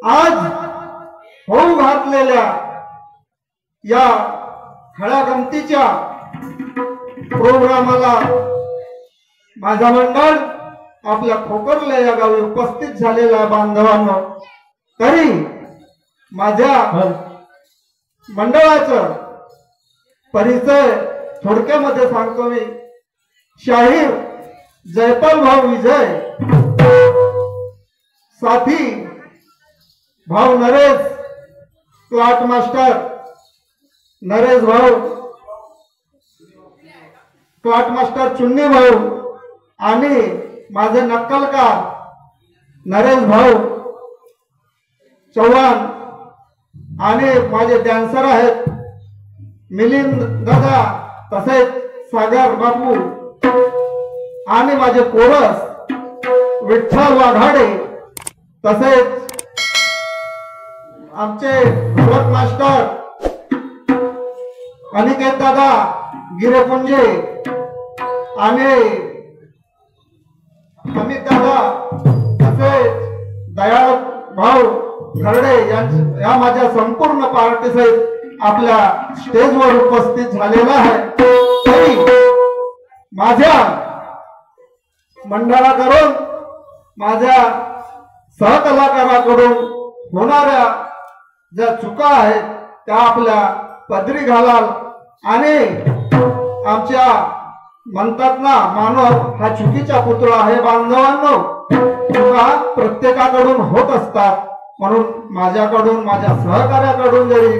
आज होऊ घातलेल्या या खळ्या गमतीच्या प्रोग्रामाला माझा मंडळ आपल्या खोकरले या गावी उपस्थित झालेल्या बांधवांनो, तरी माझ्या मंडळाचा परिचय थोडक्यामध्ये सांगतो मी। शाहीर जयपाल भाऊ विजय, साथी भाऊ नरेश, क्लाट मास्टर नरेश भाऊ, क्लाट मास्टर चुन्नी भाऊ आणि माझे नक्कलकार नरेश भाऊ चव्हाण आणि माझे डान्सर आहेत मिलिंद दादा, तसेच सागर बापू आणि माझे कोरस विठ्ठल वाघाडे, तसेच आमचे ढोलक मास्टर अनिकेत दादा गिरेपुंजे आणि अमित दादा, तसेच दयाळ भाऊ घरडे या माझ्या संपूर्ण पार्टी सहित आपल्या स्टेजवर उपस्थित झालेला आहे। तरी माझ्या मंडळाकडून, माझ्या सहकलाकाराकडून होणाऱ्या ज्या चुका आहेत त्या आपल्या पदरी घालाल आणि आमच्या म्हणतात ना, मानव हा चुकीचा पुतळा आहे। बांधवांनो, चुका प्रत्येकाकडून होत असतात, म्हणून माझ्याकडून, माझ्या सहकार्याकडून जरी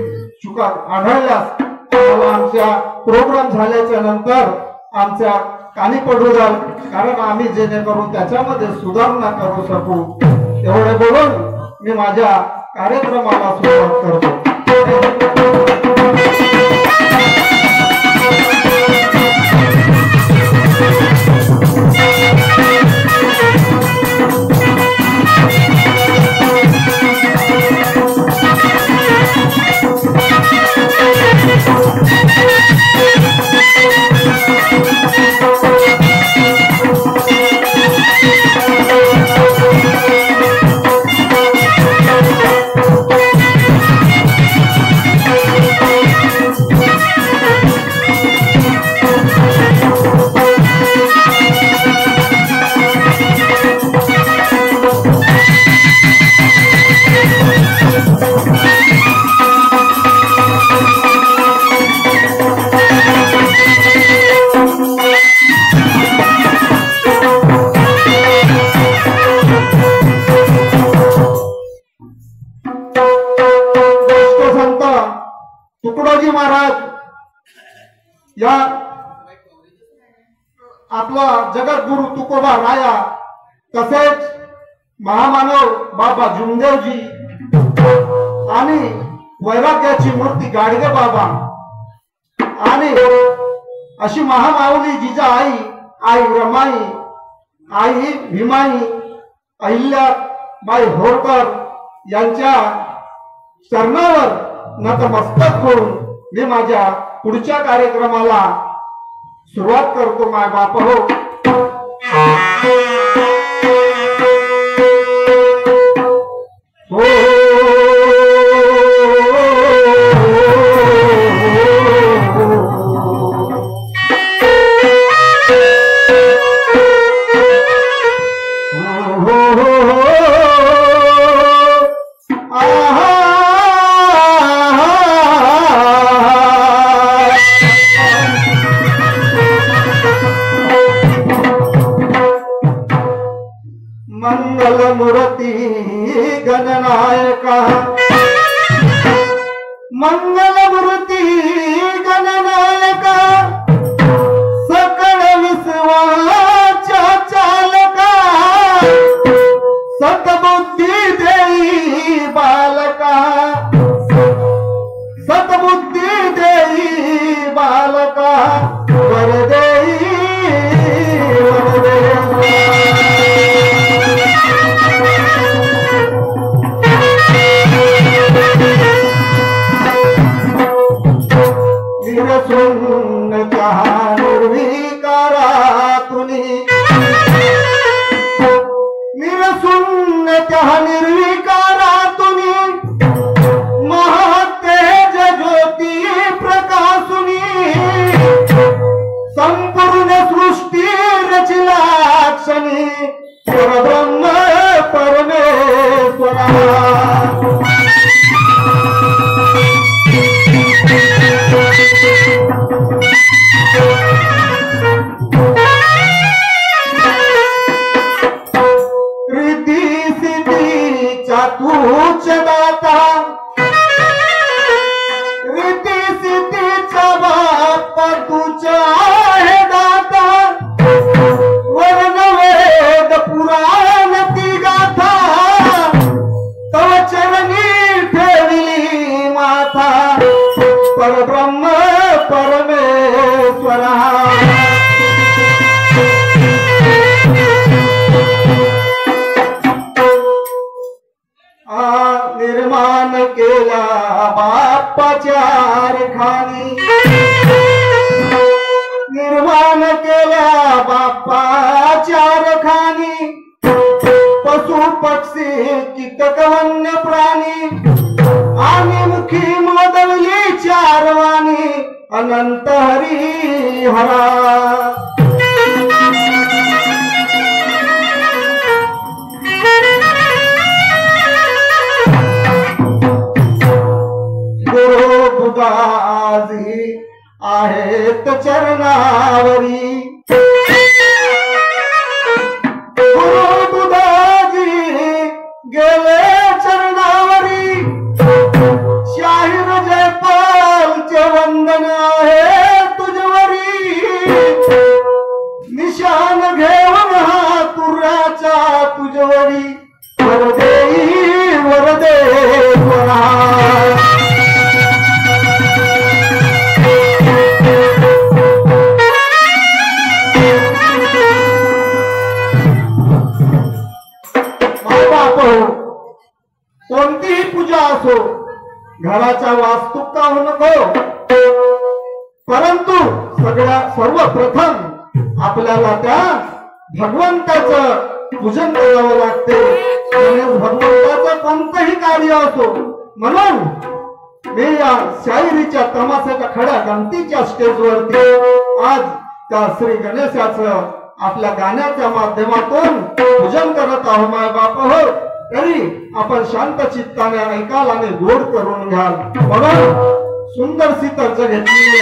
चुका आढळल्यास मला आमच्या प्रोग्राम झाल्याच्या नंतर आमच्या कानी पडू द्याल, कारण आम्ही जेणेकरून त्याच्यामध्ये सुधारणा करू शकू। एवढे बोलून मी माझ्या कार्यक्रमाला सुरुवात करतो। तुकडोजी महाराज या आपला जगद्गुरु तुकोबा राया, तसेच महामानव बाबा जुमदेवजी आणि वैराग्याची मूर्ती गाडगे बाबा आणि अशी महामाऊली जिजाई, आई रमाई, आई भीमाई, अहिल्याबाई होळकर यांच्या चरणावर नतमस्तक होऊन मी माझ्या पुढच्या कार्यक्रमाला सुरुवात करतो। माय बाप हो, मंगलमूर्ती गणनायका, मंगलमूर्ती गणनायका, सकळ विश्वाच्या चालका, सद्बुद्धी देई त्या निर्विकारातून महातेज ज्योती प्रकाशुनी संपूर्ण सृष्टी रचिला क्षणी परब्रह्म परमेश्वरा तूच दाता रीती सिद्धीचा बाप तूच आहे दाता वर्ण वेद पुराण ती गाथा तव चरणी ठेवली माथा परब्रह्म परमेश्वरा निर्माण केला बाप्पाच्या रेखानी निर्माण केला बाप्पाच्या रेखानी पशु पक्षी कीटक वन्य प्राणी आणि मुखी मोदवली चारवाणी अनंत हरी हरा बुधाजी आहेत चरणावरी गुरु बुधाजी गेले चरणावरी शाहीर जयपालचे वंदन आहे तुझवरी निशान घेऊन हा तुर्याचा तुझवरी वरदेई वरदेश्वरा कोणतीही पूजा असो घराचा वास्तू का हो नको परंतु सर्वप्रथम आपल्याला त्या भगवंताचं पूजन करावं लागते भगवंताचं कोणतंही कार्य असो म्हणून मी या शाहिरीच्या तमाशाच्या खड्या गमतीच्या स्टेजवरती आज त्या श्री गणेशाचं आपल्या गाण्याच्या माध्यमातून पूजन करत आहोत माय बाप हो तरी आपण शांत चित्ताने ऐकाल आणि गोड करून घ्याल म्हणून सुंदर सी तर्ज घेतलेली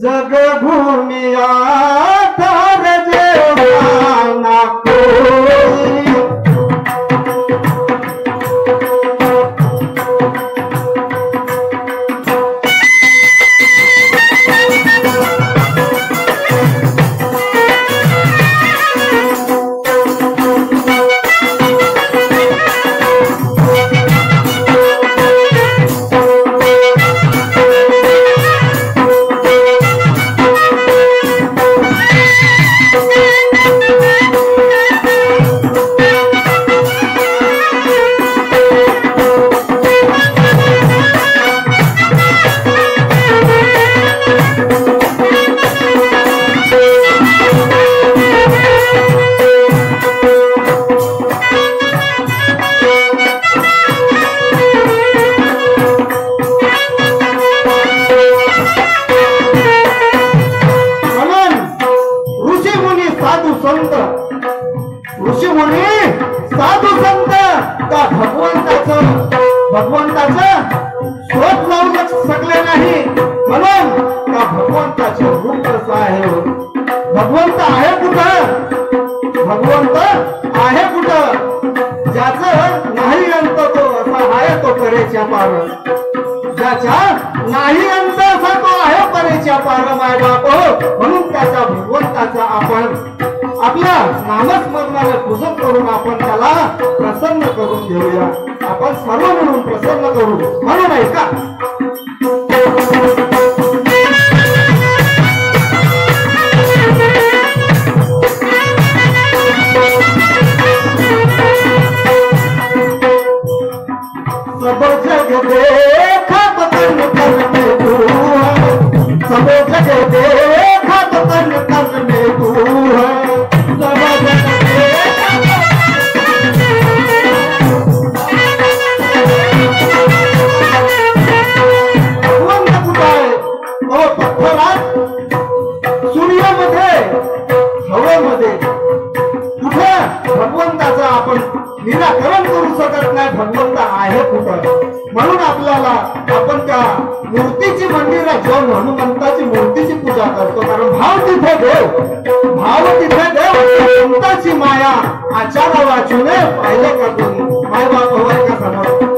जगभूमी आधार जेवना कोई भगवंताचं शोध लावू शकले नाही म्हणून त्या भगवंताचे रूप कसं आहे भगवंत आहे कुठं भगवंत आहे कुठं ज्याचं नाही अंत तो असा आहे तो परेच्या पार ज्याच्या नाही अंत असा तो आहे परेच्या पार माय बाप म्हणून त्याच्या भगवंताचा आपण आपल्या नामस्मरणाने पूजन करून आपण त्याला प्रसन्न करून घेऊया आपण सर्व म्हणून प्रसन्न करू म्हणून ऐका सब जग देखा बदन करते तू सब पत्थरात सूर्यामध्ये हवेमध्ये कुठे भगवंताचं आपण निराकरण करू शकत नाही. भगवंत आहे कुठं म्हणून आपल्याला आपण त्या मूर्तीची मंदिरात जाऊन हनुमंताची मूर्तीची पूजा करतो. कारण भाव तिथे देव, भाव तिथे देव. हनुमंताची माया आचारा वाचूने पाहिले का तुम्ही माय बाप हवाय का समोर.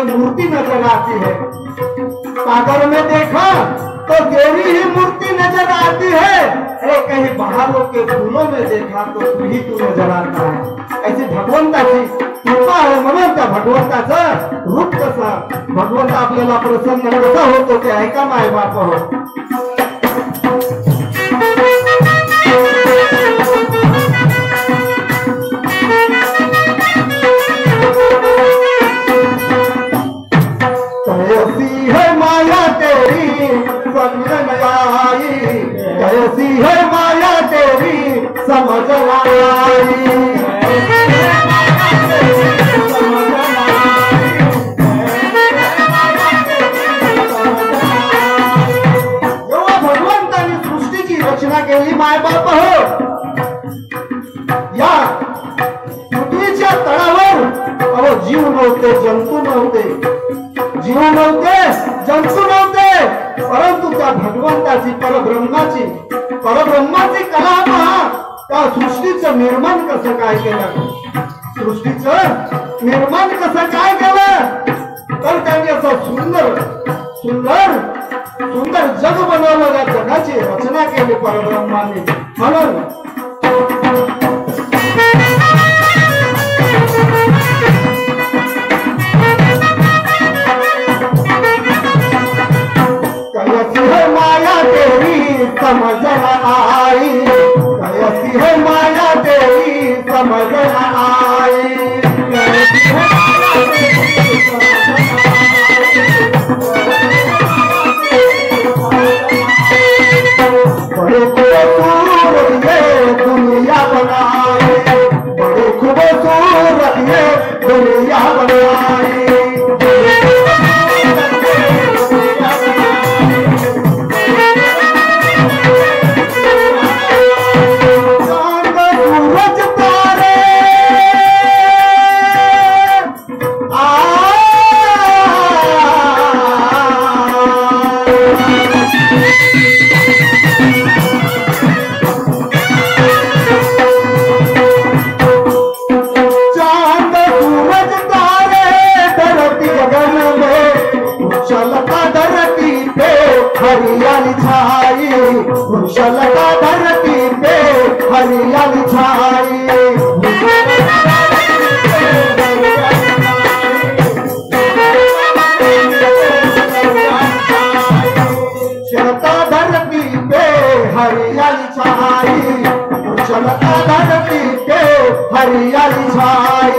मूर्ति नजर आती है। सागर में देखा तो तेरी ही मूर्ति नजर आती है। अरे कहीं बाहरों के फूलों में देखा तो तू ही तू नजर आता है। ऐसी भगवंताची कृपा आहे म्हणून त्या भगवंताचं रूप कसं भगवंत आपल्याला प्रसन्न कसा होतो ते ऐका माय बाप हो। कैसी है माया तेरी समझ आई। जेव्हा भगवंताने सृष्टीची रचना केली माय बाप हो, या पृथ्वीच्या तळावर अहो जीव नव्हते, जंतू नव्हते, जीव नव्हते, जंतू नव्हते, परंतु त्या भगवंताची परब्रह्माची कला पहा। त्या सृष्टीचं निर्माण कसं काय केलं, सृष्टीचं निर्माण कसं काय केलं, तर त्यांनी असं सुंदर सुंदर सुंदर जग बनवलं, त्या जगाची रचना केली परब्रह्माने। म्हणून समझ आई, कैसी है माया तेरी समझ आई। बड़े दूर ये दुनिया डोलिया बनाई। हरियाली छाई खुशलता धरती पे हरियाली छाई। खुशलता धरती पे हरियाली छाई खुशलता धरती पे हरियाली छाई।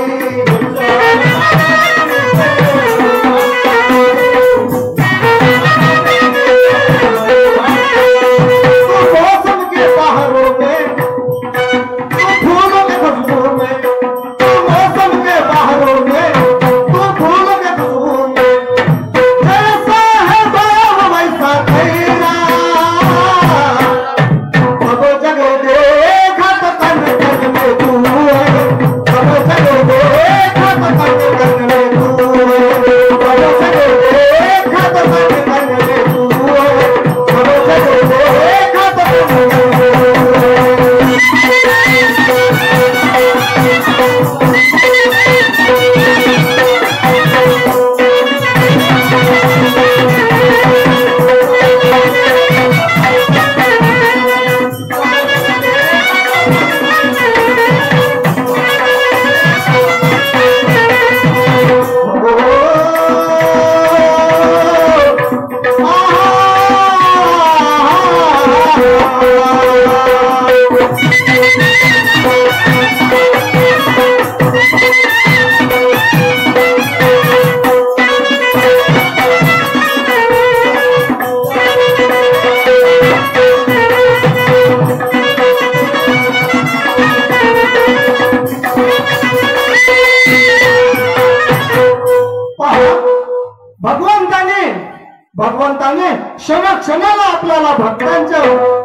भगवंताने क्षणाक्षणाला आपल्याला भक्तांच्या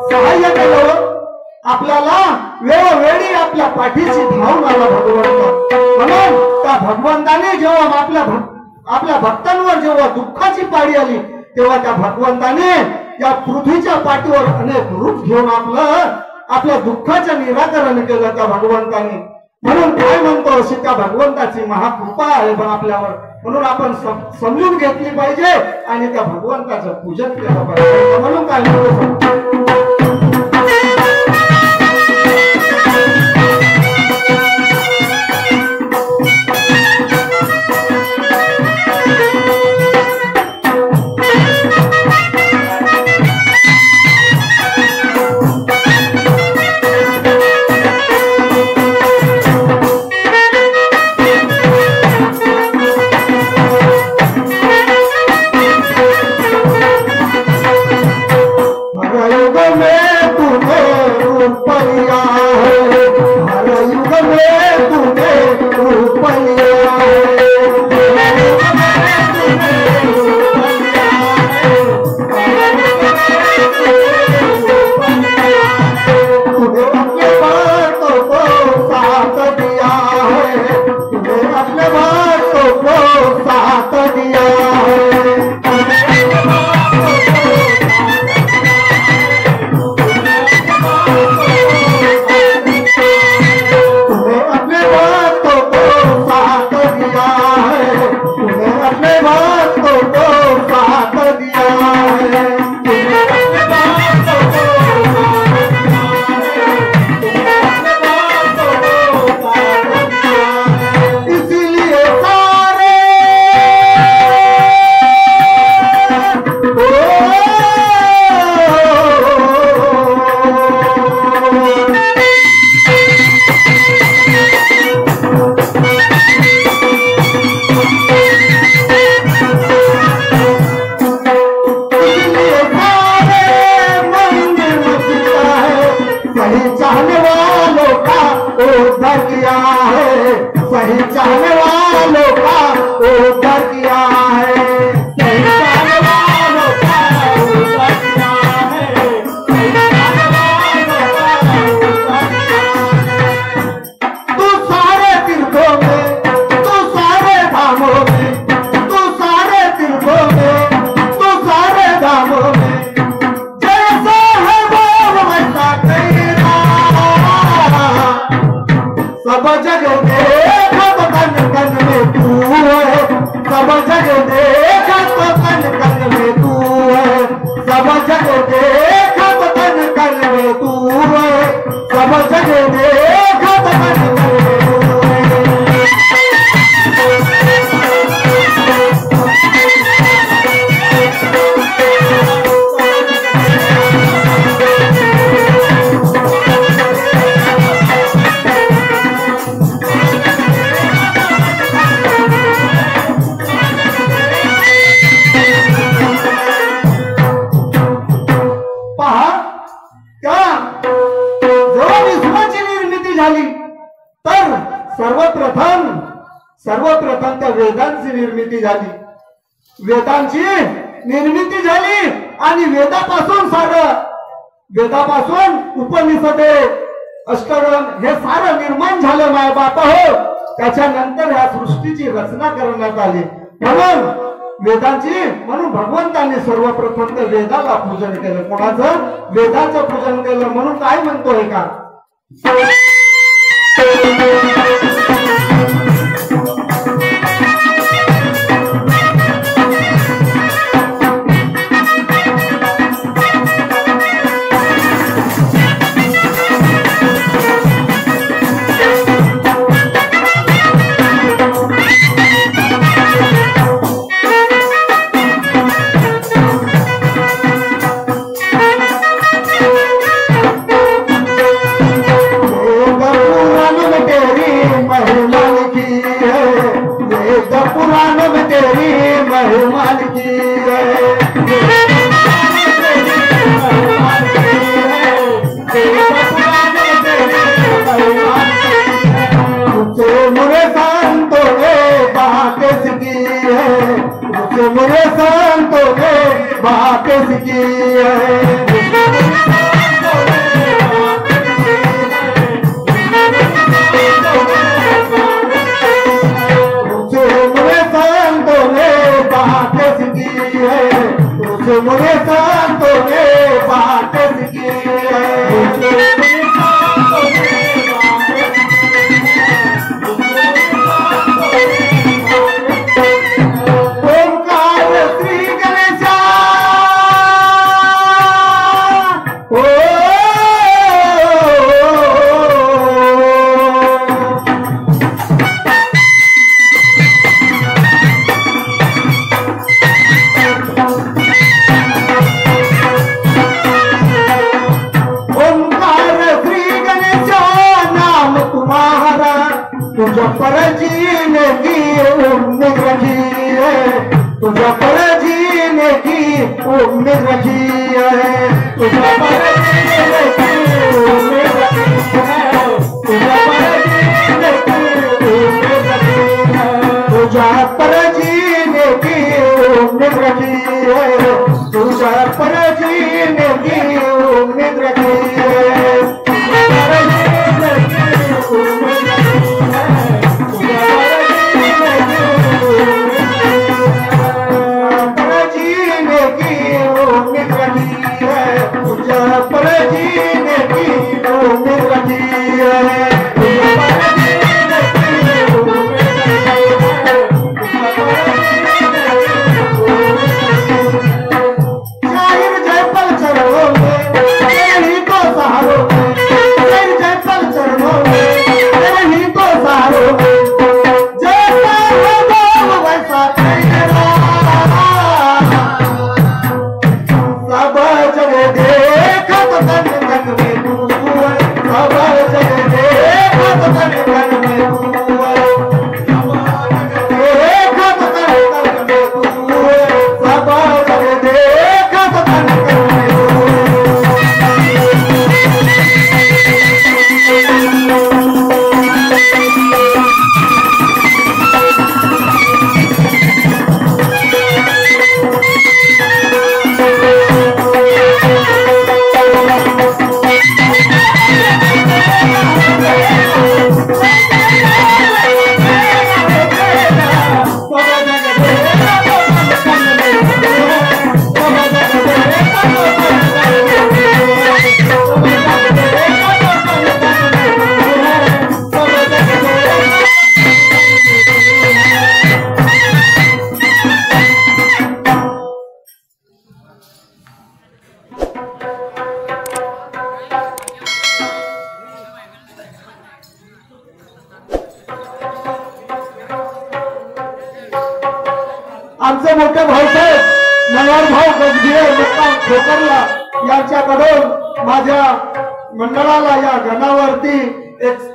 सहाय्य केलं, आपल्याला वेळोवेळी आपल्या पाठीशी धावून आला भगवंत। म्हणून त्या भगवंताने जेव्हा आपल्या भक्तांवर जेव्हा दुःखाची पाळी आली तेव्हा त्या भगवंताने या पृथ्वीच्या पाठीवर अनेक रूप घेऊन आपल्या दुःखाचं निराकरण केलं त्या भगवंताने। म्हणून काय म्हणतो अशी त्या भगवंताची महाकृपा आहे आपल्यावर, म्हणून आपण समजून घेतली पाहिजे आणि त्या भगवंताचं पूजन केलं पाहिजे। म्हणून काय म्हणतो पहचान वालों का उद्धार किया है, पहचान वालों का उद्धार किया है, पहचान वालों का उद्धार किया है। तू सारे तीर्थों में, तू सारे धामों में, तू सारे तीर्थों में, तू सारे धामों में, जैसा है वो वैसा तेरा। सब जगह देखा तो कन कन में तू है, सब जगह देखा तो कन कन में तू है, सब जगह देखा तो कन कन में तू है, सब जगह देखा तो कन कन में तू है। पहा का जेव्हा विश्वाची निर्मिती झाली तर सर्वप्रथम त्या वेदांची निर्मिती झाली, वेदांची निर्मिती झाली आणि वेदापासून उपनिषदे अष्टगण हे सारं निर्माण झालं माय बाप हो। त्याच्यानंतर ह्या सृष्टीची रचना करण्यात आली, म्हणून भगवंताने सर्वप्रथम त्या वेदाला पूजन केलं। कोणाचं? वेदाचं पूजन केलं। म्हणून काय म्हणतोय का मेरे संतों ने बातें सीखी है, मेरे संतों ने बातें सीखी है, मेरे संतों ने बातें सीखी है। तुझ पर जीने की उम्मीद रखी है, तुझ पर जीने की उम्मीद रखी है, तुझ पर जीने की उम्मीद रखी है, तुझ पर जीने की उम्मीद रखी है, तुझ पर जीने की उम्मीद रखी है, तुझ पर जीने की उम्मीद रखी है। पर जीने आमचे मोठे भाऊसाहेब मनोहर भाऊ गजभिये मुक्काम ठोकरला यांच्याकडून माझ्या मंडळाला या गणावरती एक